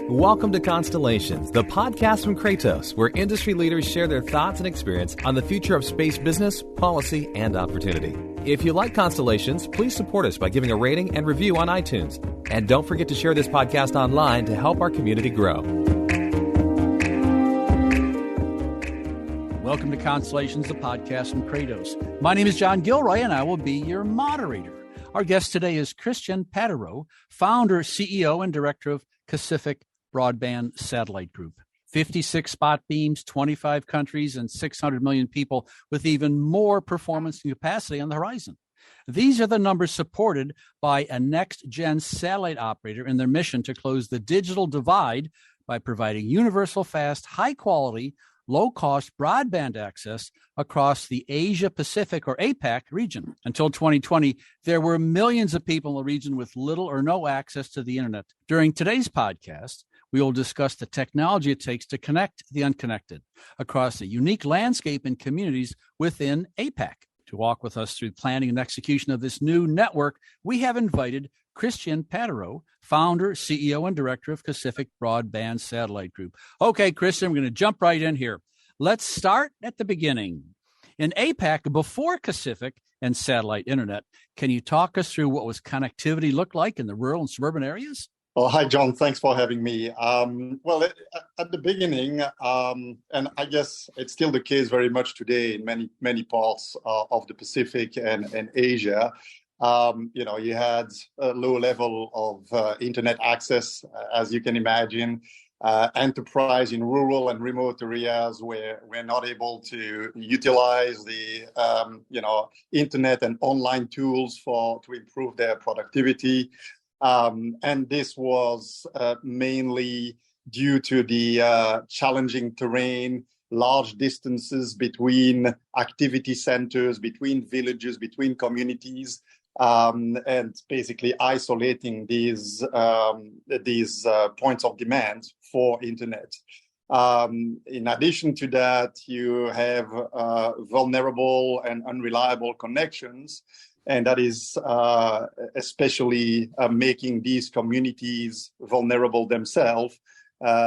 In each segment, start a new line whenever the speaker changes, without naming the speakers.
Welcome to Constellations, the podcast from Kratos, where industry leaders share their thoughts and experience on the future of space business, policy, and opportunity. If you like Constellations, please support us by giving a rating and review on iTunes. And don't forget to share this podcast online to help our community grow.
Welcome to Constellations, the podcast from Kratos. My name is John Gilroy, and I will be your moderator. Our guest today is Christian Patero, founder, CEO, and director of Pacific Broadband Satellite Group. 56 spot beams, 25 countries, and 600 million people with even more performance and capacity on the horizon. These are the numbers supported by a next-gen satellite operator in their mission to close the digital divide by providing universal, fast, high-quality, low-cost broadband access across the Asia-Pacific or APAC region. Until 2020, there were millions of people in the region with little or no access to the internet. During today's podcast, we will discuss the technology it takes to connect the unconnected across a unique landscape and communities within APAC. To walk with us through planning and execution of this new network, we have invited Christian Patero, founder, CEO, and director of Pacific Broadband Satellite Group. Okay, Christian, we're going to jump right in here. Let's start at the beginning. In APAC, before Pacific and satellite internet, can you talk us through what was connectivity look like in the rural and suburban areas?
Oh, hi, John. Thanks for having me. At the beginning, and I guess it's still the case very much today in many parts of the Pacific and Asia, you had a low level of internet access, as you can imagine. Enterprise in rural and remote areas where we're not able to utilize the internet and online tools to improve their productivity. And this was mainly due to the challenging terrain, large distances between activity centers, between villages, between communities, and basically isolating these points of demand for internet. In addition to that, you have vulnerable and unreliable connections. And that is especially making these communities vulnerable themselves,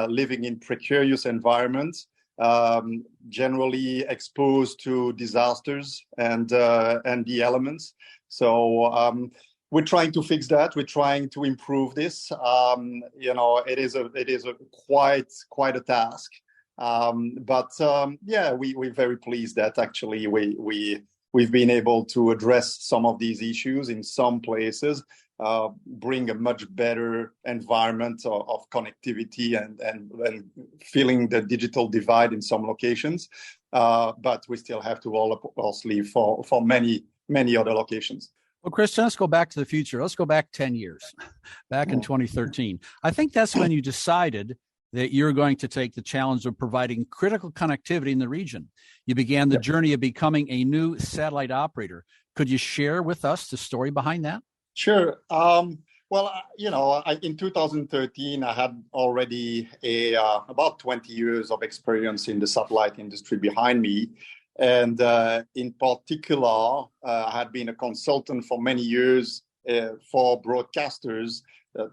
living in precarious environments, generally exposed to disasters and the elements. So we're trying to fix that. We're trying to improve this. It is quite a task. We're very pleased that actually we've been able to address some of these issues in some places, bring a much better environment of connectivity and filling the digital divide in some locations. But we still have to roll our sleeve for many other locations.
Well, Christian, let's go back to the future. Let's go back 10 years, back in 2013. I think that's when you decided that you're going to take the challenge of providing critical connectivity in the region. You began the journey of becoming a new satellite operator. Could you share with us the story behind that?
Sure. In 2013, I had already about 20 years of experience in the satellite industry behind me. And in particular, I had been a consultant for many years for broadcasters,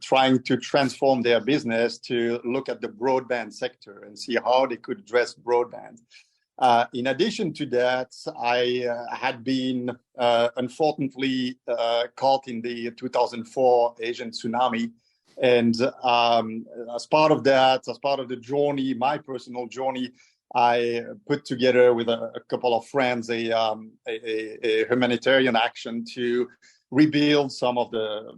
trying to transform their business to look at the broadband sector and see how they could address broadband. In addition to that, I had been unfortunately caught in the 2004 Asian tsunami. And as part of the journey, my personal journey, I put together with a couple of friends a humanitarian action to rebuild some of the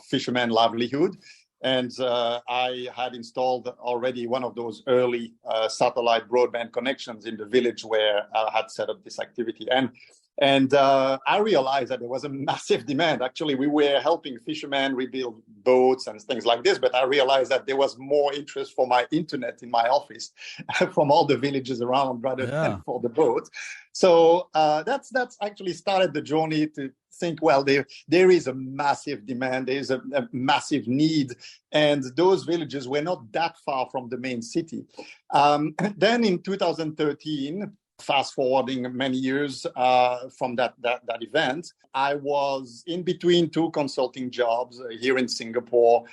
fishermen livelihood, and I had installed already one of those early satellite broadband connections in the village where I had set up this activity. And I realized that there was a massive demand. Actually, we were helping fishermen rebuild boats and things like this, but I realized that there was more interest for my internet in my office from all the villages around rather than for the boat. So that's actually started the journey to think, well, there is a massive demand, there is a massive need, and those villages were not that far from the main city. Then in 2013, fast forwarding many years from that event, I was in between two consulting jobs here in Singapore,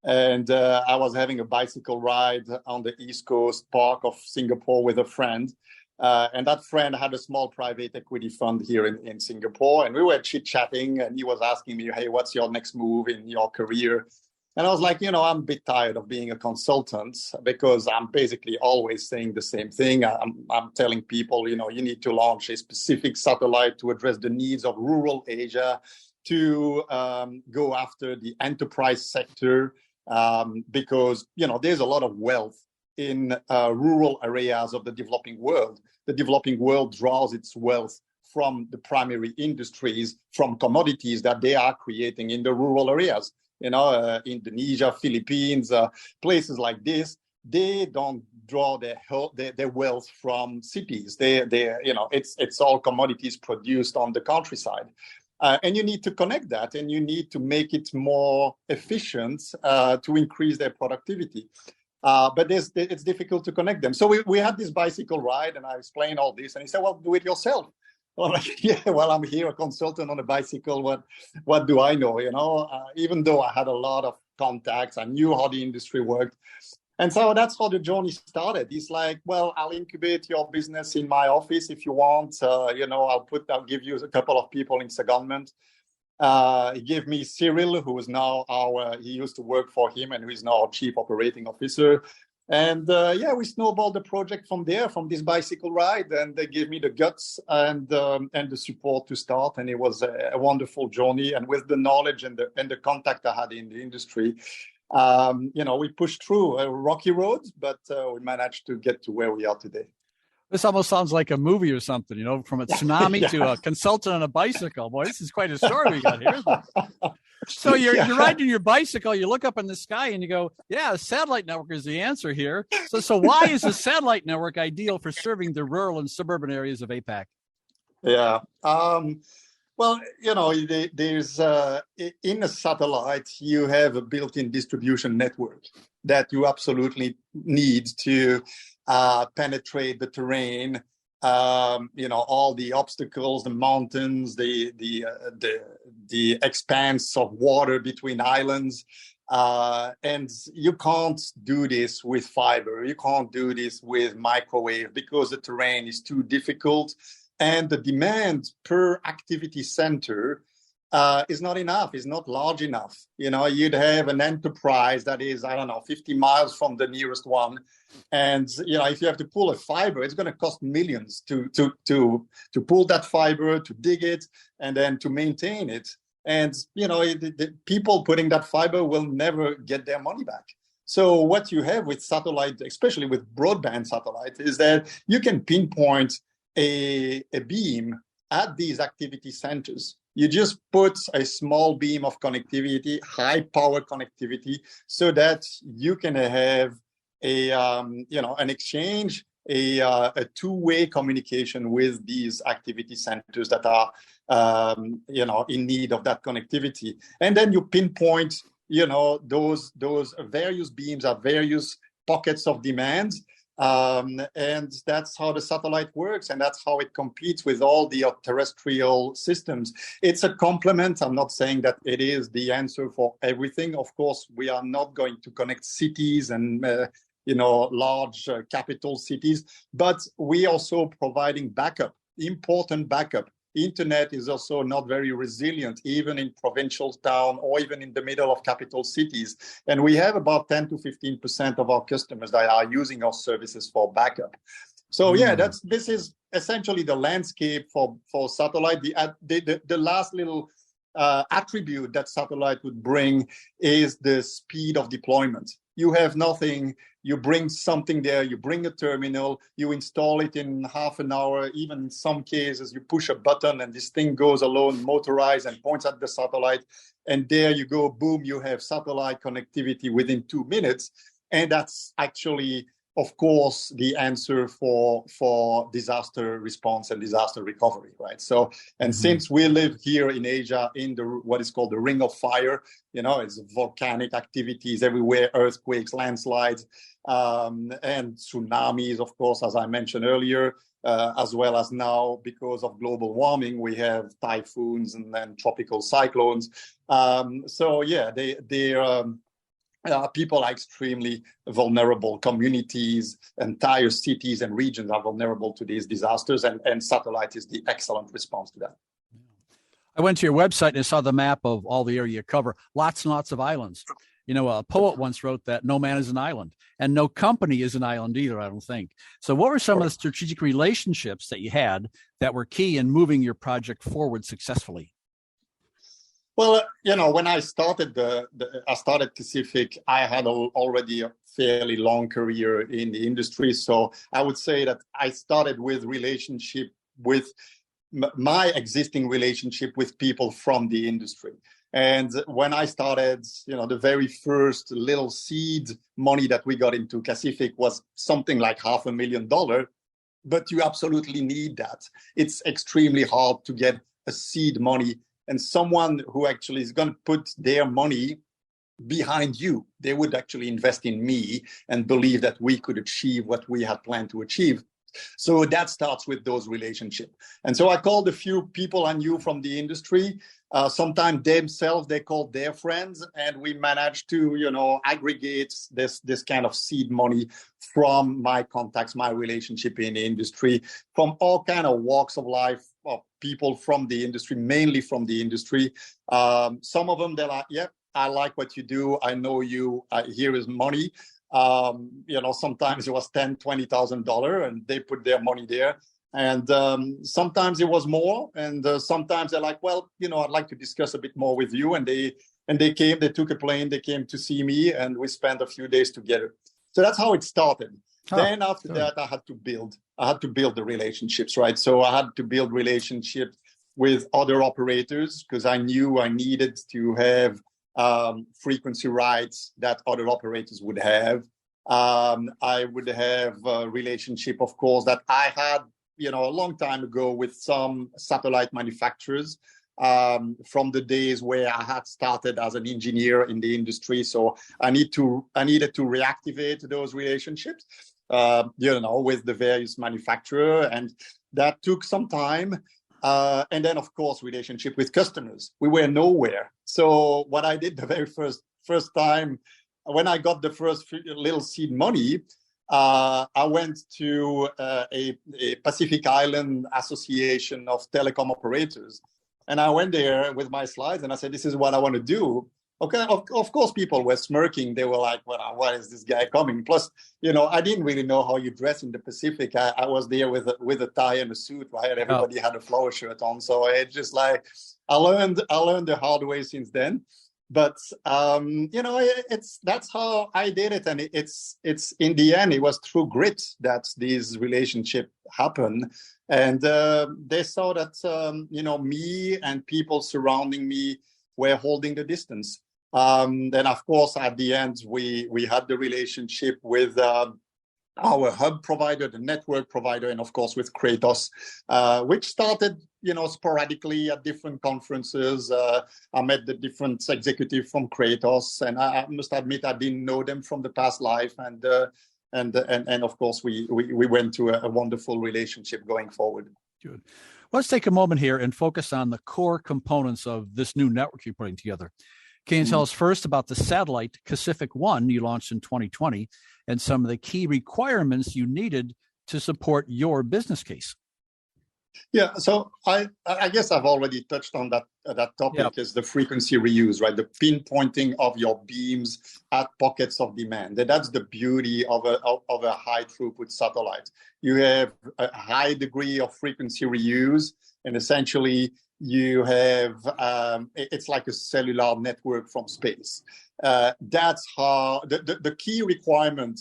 And I was having a bicycle ride on the East Coast Park of Singapore with a friend. And that friend had a small private equity fund here in Singapore. And we were chit-chatting, and he was asking me, hey, what's your next move in your career? And I was like, I'm a bit tired of being a consultant because I'm basically always saying the same thing. I'm telling people, you need to launch a specific satellite to address the needs of rural Asia, to go after the enterprise sector, because, there's a lot of wealth in rural areas of the developing world. The developing world draws its wealth from the primary industries, from commodities that they are creating in the rural areas. Indonesia, Philippines, places like this, they don't draw their wealth from cities. It's all commodities produced on the countryside. And you need to connect that, and you need to make it more efficient to increase their productivity. But it's difficult to connect them. So we had this bicycle ride, and I explained all this, and he said, well, do it yourself. I'm like, yeah, well, I'm here, a consultant on a bicycle. What do I know? Even though I had a lot of contacts, I knew how the industry worked. And so that's how the journey started. He's like, well, I'll incubate your business in my office if you want. I'll give you a couple of people in secondment. He gave me Cyril, who is now he used to work for him and who is now our chief operating officer. And we snowballed the project from there, from this bicycle ride, and they gave me the guts and the support to start. And it was a wonderful journey. And with the knowledge and the contact I had in the industry, we pushed through a rocky road, but we managed to get to where we are today.
This almost sounds like a movie or something, from a tsunami to a consultant on a bicycle. Boy, this is quite a story we got here, isn't it? So you're riding your bicycle, you look up in the sky and you go, yeah, a satellite network is the answer here. So why is a satellite network ideal for serving the rural and suburban areas of APAC?
Yeah. Well, there's in a satellite, you have a built-in distribution network that you absolutely need to penetrate the terrain, all the obstacles, the mountains, the expanse of water between islands. And you can't do this with fiber. You can't do this with microwave because the terrain is too difficult. And the demand per activity center is not enough, is not large enough. You'd have an enterprise that is, 50 miles from the nearest one. And, if you have to pull a fiber, it's going to cost millions to pull that fiber, to dig it, and then to maintain it. And, the people putting that fiber will never get their money back. So what you have with satellite, especially with broadband satellite, is that you can pinpoint a beam at these activity centers. You just put a small beam of connectivity, high power connectivity, so that you can have an exchange, a two-way communication with these activity centers that are, in need of that connectivity. And then you pinpoint, those various beams at various pockets of demand. And that's how the satellite works, and that's how it competes with all the terrestrial systems. It's a complement. I'm not saying that it is the answer for everything. Of course, we are not going to connect cities and large capital cities, but we also providing backup, important backup. Internet is also not very resilient, even in provincial town or even in the middle of capital cities. And we have about 10 to 15% of our customers that are using our services for backup. So this is essentially the landscape for satellite. The last little attribute that satellite would bring is the speed of deployment. You have nothing. You bring something there, you bring a terminal, you install it in half an hour. Even in some cases, you push a button and this thing goes alone, motorized, and points at the satellite. And there you go, boom, you have satellite connectivity within 2 minutes. And that's actually, of course, the answer for disaster response and disaster recovery, right? So, and since we live here in Asia, in what is called the Ring of Fire, it's volcanic activities everywhere, earthquakes, landslides, and tsunamis, of course, as I mentioned earlier, as well as now, because of global warming, we have typhoons and then tropical cyclones. people are extremely vulnerable. Communities, entire cities and regions are vulnerable to these disasters, and satellite is the excellent response to that.
I went to your website and I saw the map of all the area you cover, lots and lots of islands. You know, a poet once wrote that no man is an island, and no company is an island either, I don't think. So what were some of the strategic relationships that you had that were key in moving your project forward successfully?
Well, when I started I started Pacific, I had already a fairly long career in the industry. So I would say that I started with relationship with my existing relationship with people from the industry. And when I started, the very first little seed money that we got into Pacific was something like $500,000. But you absolutely need that. It's extremely hard to get a seed money and someone who actually is going to put their money behind you. They would actually invest in me and believe that we could achieve what we had planned to achieve. So that starts with those relationships. And so I called a few people I knew from the industry. Sometimes themselves, they called their friends, and we managed to, aggregate this kind of seed money from my contacts, my relationship in the industry, from all kind of walks of life, of people from the industry, mainly from the industry. Some of them, they're like, yeah, I like what you do. I know you. Here is money. Sometimes it was $10,000, $20,000, and they put their money there. And sometimes it was more, and sometimes they're like, well, I'd like to discuss a bit more with you. And they came, they took a plane, they came to see me, and we spent a few days together. So that's how it started. Then after that, I had to build the relationships, right? So I had to build relationships with other operators because I knew I needed to have frequency rights that other operators would have. I would have a relationship, of course, that I had, a long time ago with some satellite manufacturers from the days where I had started as an engineer in the industry. So I needed to reactivate those relationships, with the various manufacturers, and that took some time. And then, of course, relationship with customers. We were nowhere. So what I did the very first time, when I got the first little seed money, I went to a Pacific Island Association of Telecom Operators. And I went there with my slides and I said, this is what I want to do. Okay, of course, people were smirking. They were like, well, why is this guy coming? Plus, I didn't really know how you dress in the Pacific. I was there with a tie and a suit, right? Everybody had a flower shirt on. So it's just like, I learned the hard way since then. But, that's how I did it. And it's in the end, it was through grit that these relationships happen. And they saw that, me and people surrounding me were holding the distance. Then, of course, at the end, we had the relationship with our hub provider, the network provider, and of course with Kratos, which started, sporadically at different conferences. I met the different executives from Kratos, and I must admit I didn't know them from the past life, and of course we went to a wonderful relationship going forward.
Good. Let's take a moment here and focus on the core components of this new network you're putting together. Can you tell us first about the satellite Pacific One you launched in 2020 and some of the key requirements you needed to support your business case?
Yeah, so I guess I've already touched on that topic. Is the frequency reuse, right? The pinpointing of your beams at pockets of demand. And that's the beauty of a high throughput satellite. You have a high degree of frequency reuse, and essentially you have it's like a cellular network from space. That's how the key requirement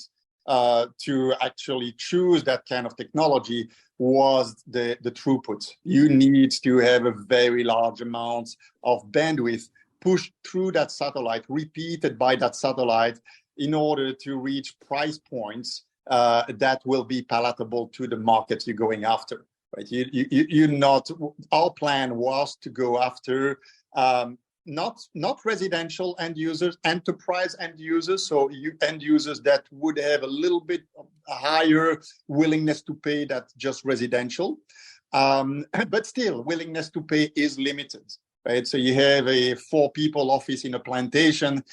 to actually choose that kind of technology was the throughput. You need to have a very large amount of bandwidth pushed through that satellite, repeated by that satellite, in order to reach price points that will be palatable to the market you're going after. Right? Our plan was to go after not residential end users, enterprise end users. So end users that would have a little bit higher willingness to pay than just residential. But still, willingness to pay is limited. Right? So you have a 4-people office in a plantation.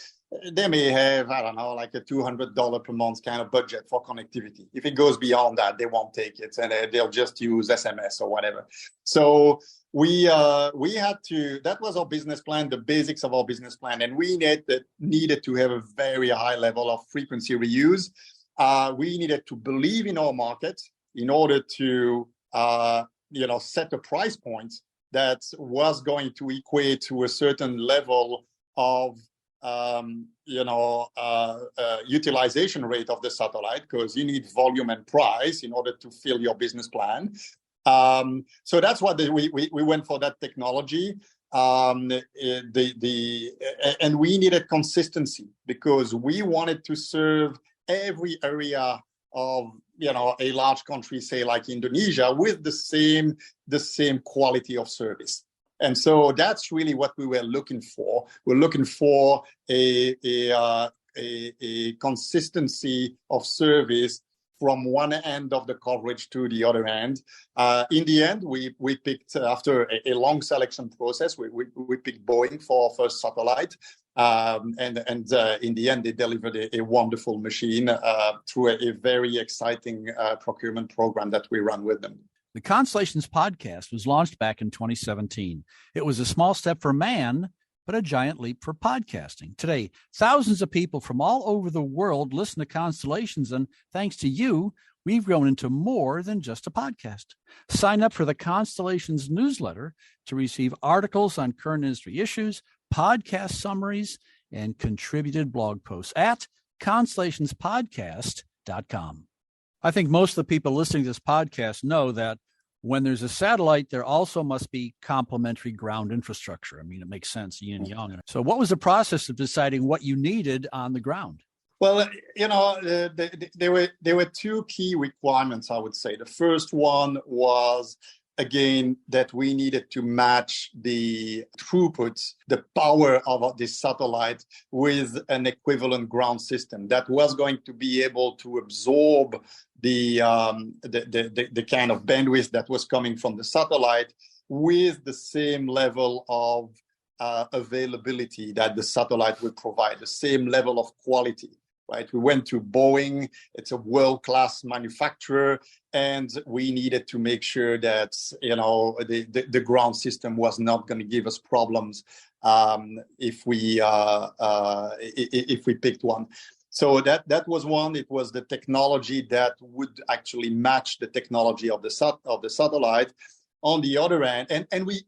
they may have, I don't know, like a $200 per month kind of budget for connectivity. If it goes beyond that, they won't take it, and they'll just use SMS or whatever. So we had to, that was our business plan, the basics of our business plan, and we needed to have a very high level of frequency reuse. We needed to believe in our market in order to set a price point that was going to equate to a certain level of utilization rate of the satellite, because you need volume and price in order to fill your business plan. So that's what we went for, that technology. And we needed consistency because we wanted to serve every area of a large country, say like Indonesia, with the same quality of service. And so that's really what we were looking for. We're looking for a consistency of service from one end of the coverage to the other end. In the end, we picked, after a long selection process, we picked Boeing for our first satellite. And in the end, they delivered a wonderful machine through a very exciting procurement program that we run with them.
The Constellations podcast was launched back in 2017. It was a small step for man, but a giant leap for podcasting. Today, thousands of people from all over the world listen to Constellations, and thanks to you, we've grown into more than just a podcast. Sign up for the Constellations newsletter to receive articles on current industry issues, podcast summaries, and contributed blog posts at constellationspodcast.com. I think most of the people listening to this podcast know that when there's a satellite, there also must be complementary ground infrastructure. I mean, it makes sense, yin and yang. So what was the process of deciding what you needed on the ground?
Well, there were two key requirements, I would say. The first one was, again, that we needed to match the throughput, the power of this satellite with an equivalent ground system that was going to be able to absorb the kind of bandwidth that was coming from the satellite with the same level of availability that the satellite would provide, the same level of quality. Right, we went to Boeing. It's a world-class manufacturer, and we needed to make sure that the ground system was not going to give us problems if we picked one. So that was one. It was the technology that would actually match the technology of the satellite. On the other end, and we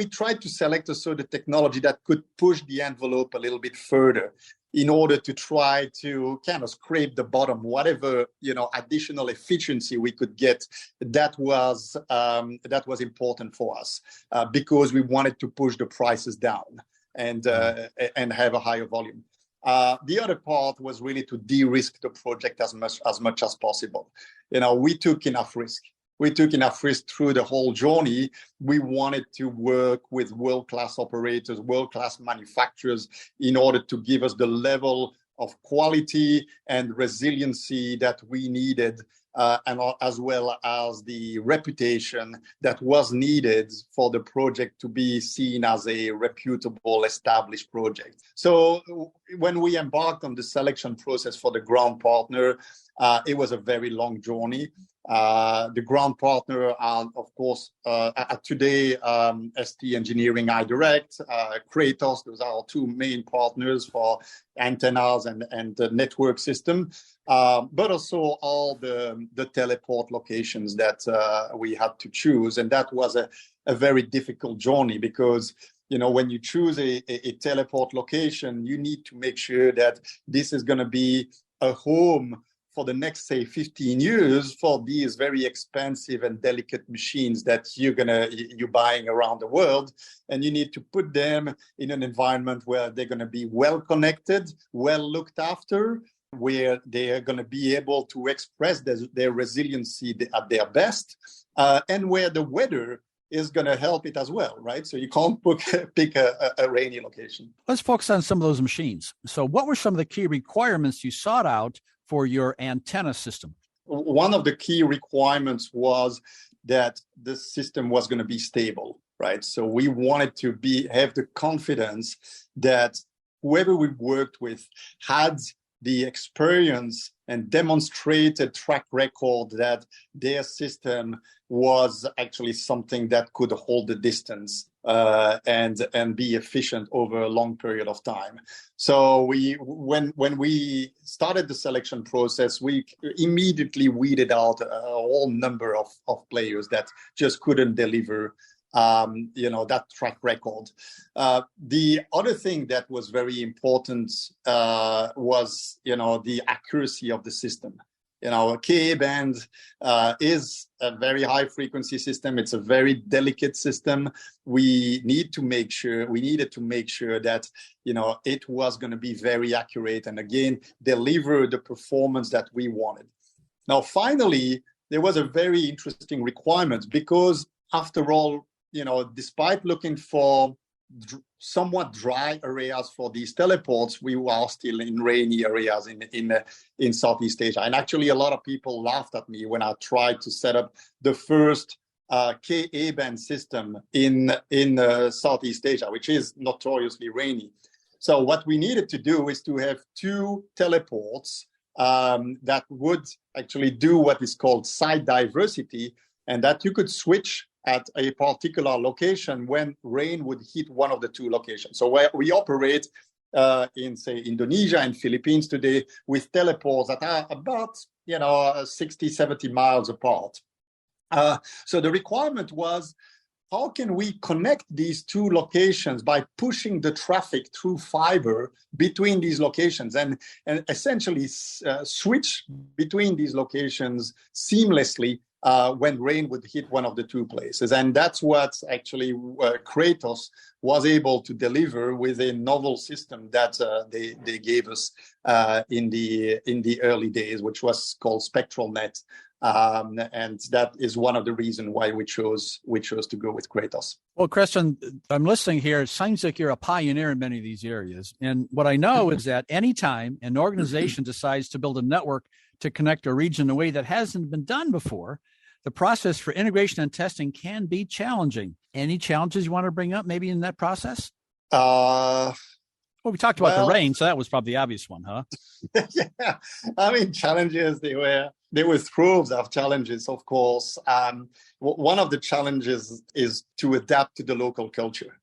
tried to select also the technology that could push the envelope a little bit further, in order to try to kind of scrape the bottom, whatever additional efficiency we could get. That was important for us because we wanted to push the prices down and have a higher volume. The other part was really to de-risk the project as much as possible. We took enough risk. We took enough risk through the whole journey. We wanted to work with world-class operators, world-class manufacturers, in order to give us the level of quality and resiliency that we needed, and as well as the reputation that was needed for the project to be seen as a reputable, established project. So when we embarked on the selection process for the ground partner, it was a very long journey. The ground partner are, of course, today, ST Engineering iDirect, Kratos. Those are our two main partners for antennas and the network system, but also all the teleport locations that we had to choose. And that was a very difficult journey because, when you choose a teleport location, you need to make sure that this is going to be a home for the next, say, 15 years for these very expensive and delicate machines that you're buying around the world. And you need to put them in an environment where they're going to be well connected, well looked after, where they are going to be able to express their resiliency at their best, and where the weather is going to help it as well, right? So you can't pick a rainy location.
Let's focus on some of those machines. So what were some of the key requirements you sought out for your antenna system?
One of the key requirements was that the system was going to be stable, right? So we wanted to have the confidence that whoever we worked with had the experience and demonstrated track record that their system was actually something that could hold the distance and be efficient over a long period of time. So when we started the selection process, we immediately weeded out a whole number of players that just couldn't deliver that track record. The other thing that was very important was, the accuracy of the system. Ka band is a very high frequency system. It's a very delicate system. We needed to make sure that, it was going to be very accurate and again, deliver the performance that we wanted. Now, finally, there was a very interesting requirement because after all, despite looking for somewhat dry areas for these teleports, we were still in rainy areas in Southeast Asia. And actually, a lot of people laughed at me when I tried to set up the first Ka band system in Southeast Asia, which is notoriously rainy. So what we needed to do is to have two teleports that would actually do what is called site diversity, and that you could switch at a particular location when rain would hit one of the two locations. So where we operate in, say, Indonesia and Philippines today with teleports that are about, 60, 70 miles apart. So the requirement was, how can we connect these two locations by pushing the traffic through fiber between these locations and essentially switch between these locations seamlessly when rain would hit one of the two places. And that's what actually Kratos was able to deliver with a novel system that they gave us in the early days, which was called SpectralNet. And that is one of the reasons why we chose to go with Kratos.
Well, Christian, I'm listening here. It seems like you're a pioneer in many of these areas. And what I know is that anytime an organization decides to build a network to connect a region in a way that hasn't been done before, the process for integration and testing can be challenging. Any challenges you want to bring up maybe in that process?
Well,
we talked about the rain, so that was probably the obvious one, huh?
Yeah, I mean, challenges, they were throes of challenges, of course. One of the challenges is to adapt to the local culture,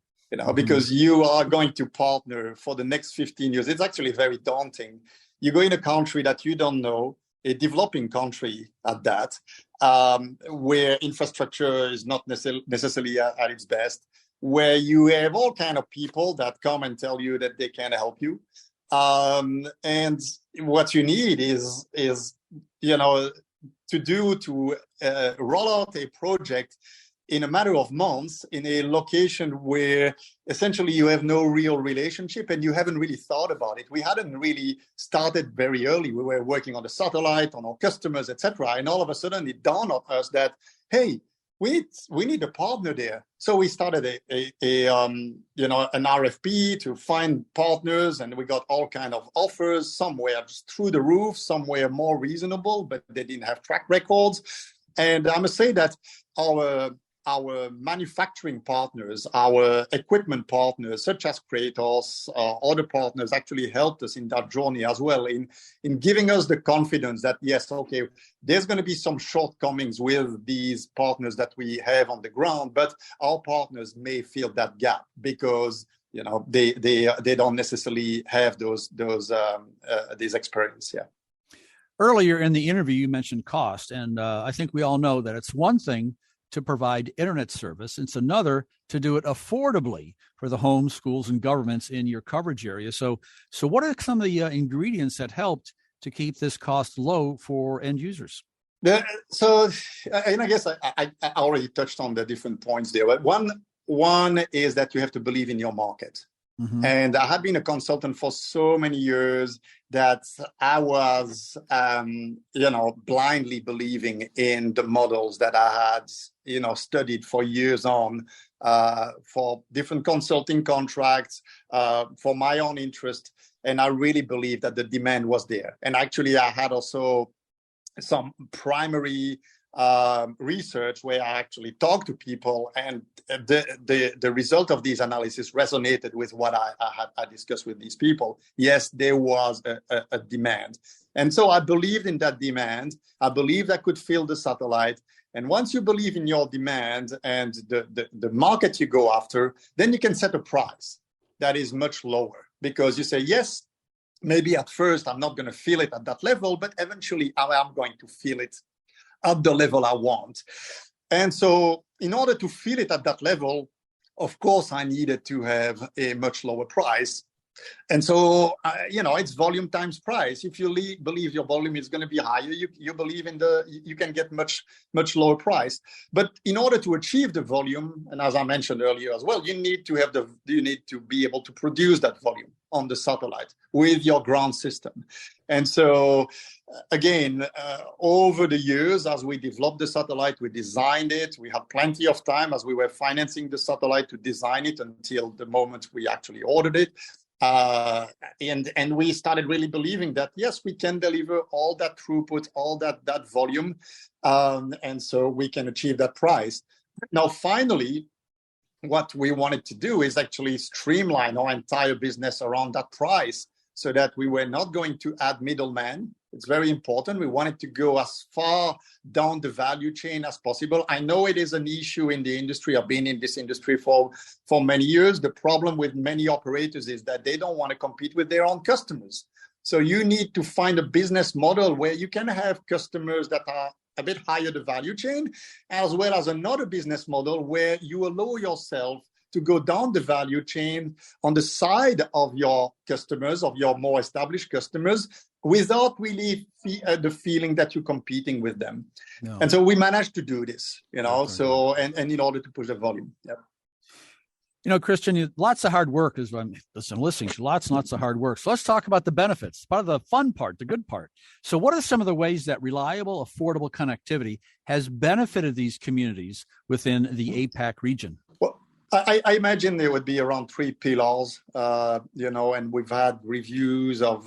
because you are going to partner for the next 15 years. It's actually very daunting. You go in a country that you don't know, a developing country at that, where infrastructure is not necessarily at its best, where you have all kind of people that come and tell you that they can help you. And what you need is to roll out a project in a matter of months in a location where essentially you have no real relationship and you haven't really thought about it. We hadn't really started very early. We were working on the satellite, on our customers, etc. And all of a sudden it dawned on us that, hey, we need a partner there. So we started an RFP to find partners, and we got all kind of offers. Some were just through the roof, some were more reasonable, but they didn't have track records. And I must say that our manufacturing partners, our equipment partners, such as Kratos, other partners actually helped us in that journey as well, in giving us the confidence that, yes, okay, there's going to be some shortcomings with these partners that we have on the ground, but our partners may fill that gap because they don't necessarily have these experience. Yeah.
Earlier in the interview, you mentioned cost, and I think we all know that it's one thing to provide internet service. It's another to do it affordably for the homes, schools, and governments in your coverage area. So what are some of the ingredients that helped to keep this cost low for end users?
And I guess I already touched on the different points there. But one is that you have to believe in your market. Mm-hmm. And I had been a consultant for so many years that I was, blindly believing in the models that I had, studied for years on, for different consulting contracts, for my own interest. And I really believed that the demand was there. And actually, I had also some primary research where I actually talked to people, and the result of these analysis resonated with what I discussed with these people. Yes, there was a demand. And so I believed in that demand. I believed I could fill the satellite. And once you believe in your demand and the market you go after, then you can set a price that is much lower, because you say, yes, maybe at first I'm not going to feel it at that level, but eventually I am going to feel it at the level I want. And so in order to feel it at that level, of course, I needed to have a much lower price. And so, it's volume times price. If you believe your volume is going to be higher, you believe you can get much lower price. But in order to achieve the volume, and as I mentioned earlier as well, you need to be able to produce that volume on the satellite with your ground system. And so, again, over the years, as we developed the satellite, we designed it. We had plenty of time as we were financing the satellite to design it until the moment we actually ordered it. And we started really believing that, yes, we can deliver all that throughput, all that volume, and so we can achieve that price. Now, finally, what we wanted to do is actually streamline our entire business around that price so that we were not going to add middlemen. It's very important. We wanted to go as far down the value chain as possible. I know it is an issue in the industry. I've been in this industry for many years. The problem with many operators is that they don't want to compete with their own customers. So you need to find a business model where you can have customers that are a bit higher the value chain, as well as another business model where you allow yourself to go down the value chain on the side of your customers, of your more established customers, without really the feeling that you're competing with them. No. And so we managed to do this, so, and in order to push the volume. Yeah.
Christian, lots of hard work is I'm listening to lots and lots of hard work. So let's talk about the benefits, part of the fun part, the good part. So what are some of the ways that reliable, affordable connectivity has benefited these communities within the APAC region?
Well, I imagine there would be around 3 pillars, and we've had reviews of,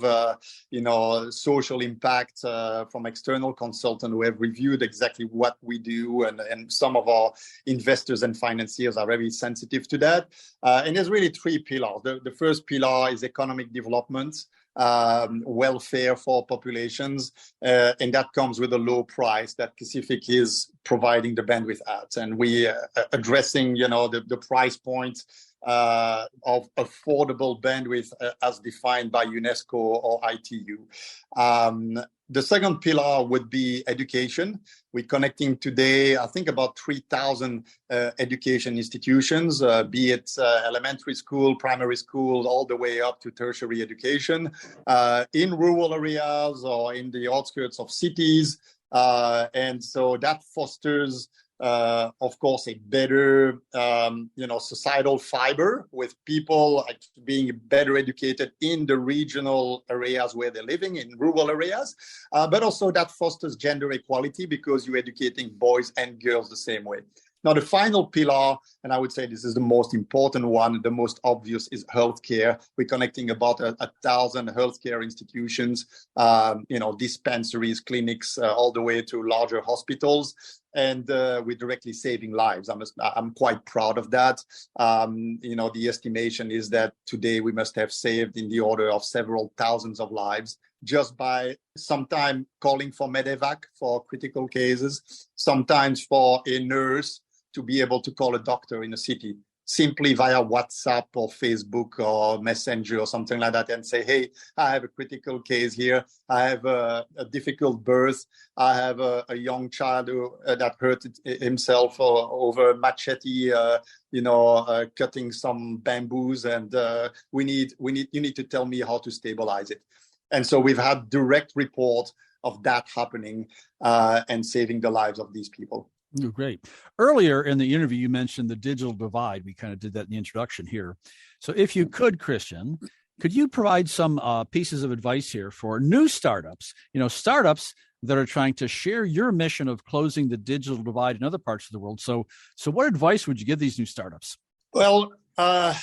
social impact from external consultants who have reviewed exactly what we do. And some of our investors and financiers are very sensitive to that. And there's really 3 pillars. The first pillar is economic development, welfare for populations, and that comes with a low price that Pacific is providing the bandwidth at, and we addressing the price point of affordable bandwidth as defined by UNESCO or ITU. The second pillar would be education. We're connecting today, I think, about 3,000 education institutions, be it elementary school, primary school, all the way up to tertiary education, in rural areas or in the outskirts of cities. And so that fosters, of course, a better, societal fiber with people being better educated in the regional areas where they're living, in rural areas. But also that fosters gender equality because you're educating boys and girls the same way. Now, the final pillar, and I would say this is the most important one, the most obvious, is healthcare. We're connecting about 1,000 healthcare institutions, dispensaries, clinics, all the way to larger hospitals. And we're directly saving lives. I'm quite proud of that. The estimation is that today we must have saved in the order of several thousands of lives just by sometime calling for medevac for critical cases, sometimes for a nurse to be able to call a doctor in a city simply via WhatsApp or Facebook or Messenger or something like that and say, hey, I have a critical case here. I have a difficult birth. I have a young child that hurt himself over a machete, cutting some bamboos, and you need to tell me how to stabilize it. And so we've had direct report of that happening and saving the lives of these people.
Oh, great. Earlier in the interview, you mentioned the digital divide. We kind of did that in the introduction here. So if you could, Christian, could you provide some pieces of advice here for new startups, startups that are trying to share your mission of closing the digital divide in other parts of the world? So what advice would you give these new startups?
Well, I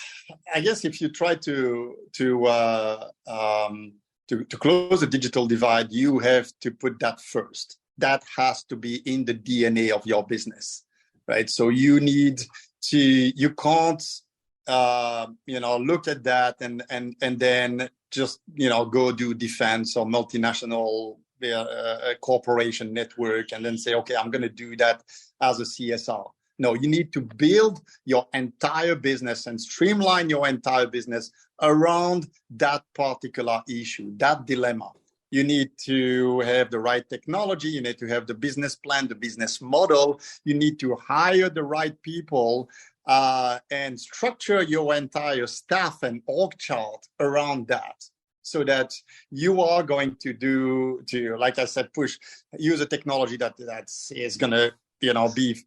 guess if you try to close the digital divide, you have to put that first. that has to be in the DNA of your business, right? So you can't, look at that and then just, go do defense or multinational corporation network and then say, okay, I'm going to do that as a CSR. No, you need to build your entire business and streamline your entire business around that particular issue, that dilemma. You need to have the right technology. You need to have the business plan, the business model. You need to hire the right people and structure your entire staff and org chart around that, so that you are going to like I said, use a technology that is going to, be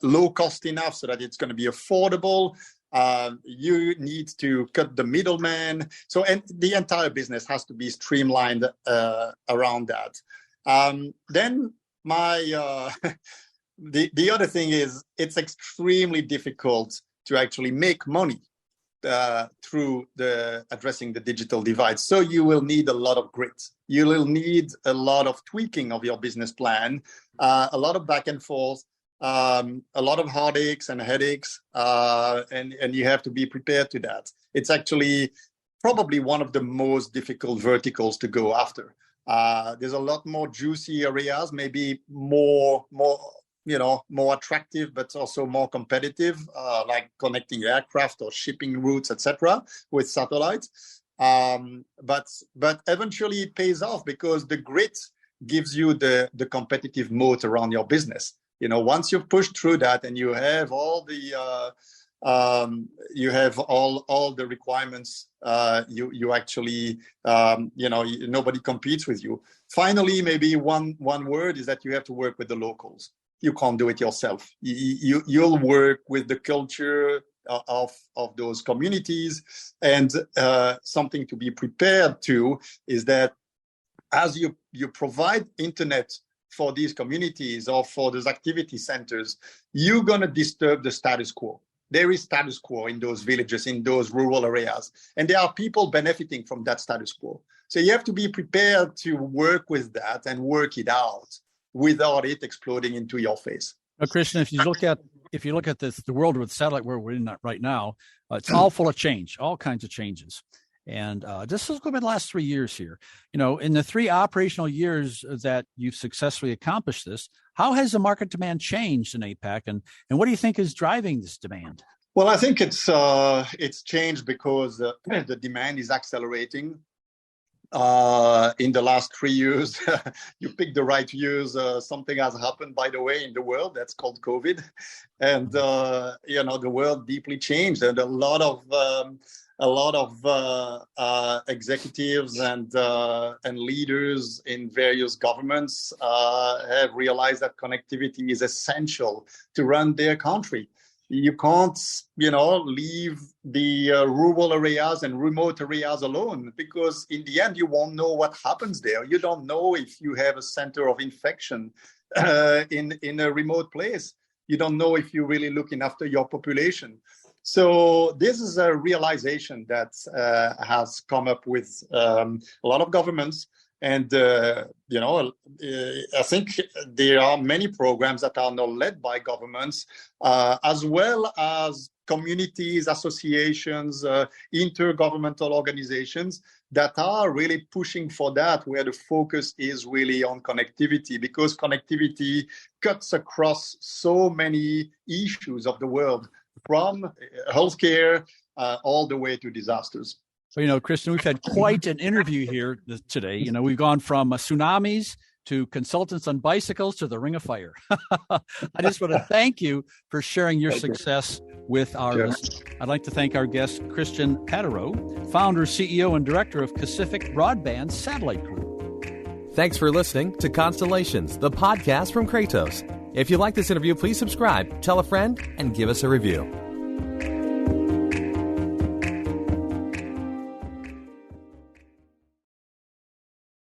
low cost enough so that it's going to be affordable. You need to cut the middleman. So, and the entire business has to be streamlined around that. Then the other thing is, it's extremely difficult to actually make money through addressing the digital divide. So you will need a lot of grit. You will need a lot of tweaking of your business plan, a lot of back and forth, a lot of heartaches and headaches, and you have to be prepared to that. It's actually probably one of the most difficult verticals to go after. There's a lot more juicy areas, maybe more attractive, but also more competitive, like connecting aircraft or shipping routes, etc., with satellites. But eventually it pays off, because the grit gives you the competitive moat around your business. Once you've pushed through that and you have all the requirements, you actually, nobody competes with you. Finally, maybe one word is that you have to work with the locals. You can't do it yourself. You'll work with the culture of those communities. And something to be prepared to is that as you provide internet for these communities or for those activity centers, you're going to disturb the status quo. There is status quo in those villages, in those rural areas, and there are people benefiting from that status quo. So you have to be prepared to work with that and work it out without it exploding into your face.
Now, Christian, if you look at the world with satellite where we're in right now, it's all full of change, all kinds of changes. And just look at the last 3 years here. In the 3 operational years that you've successfully accomplished this, how has the market demand changed in APAC, and what do you think is driving this demand?
Well, I think it's changed because the demand is accelerating. In the last 3 years, you picked the right years. Something has happened, by the way, in the world that's called COVID, and the world deeply changed, and a lot of executives and leaders in various governments have realized that connectivity is essential to run their country. You can't, leave the rural areas and remote areas alone, because in the end, you won't know what happens there. You don't know if you have a center of infection in a remote place. You don't know if you're really looking after your population. So this is a realization that has come up with a lot of governments. And, I think there are many programs that are now led by governments, as well as communities, associations, intergovernmental organizations that are really pushing for that, where the focus is really on connectivity, because connectivity cuts across so many issues of the world, from healthcare all the way to disasters.
So, Christian, we've had quite an interview here today. We've gone from tsunamis to consultants on bicycles to the Ring of Fire. I just want to thank you for sharing your success with our listeners. I'd like to thank our guest, Christian Pattereau, founder, CEO, and director of Pacific Broadband Satellite Group.
Thanks for listening to Constellations, the podcast from Kratos. If you like this interview, please subscribe, tell a friend, and give us a review.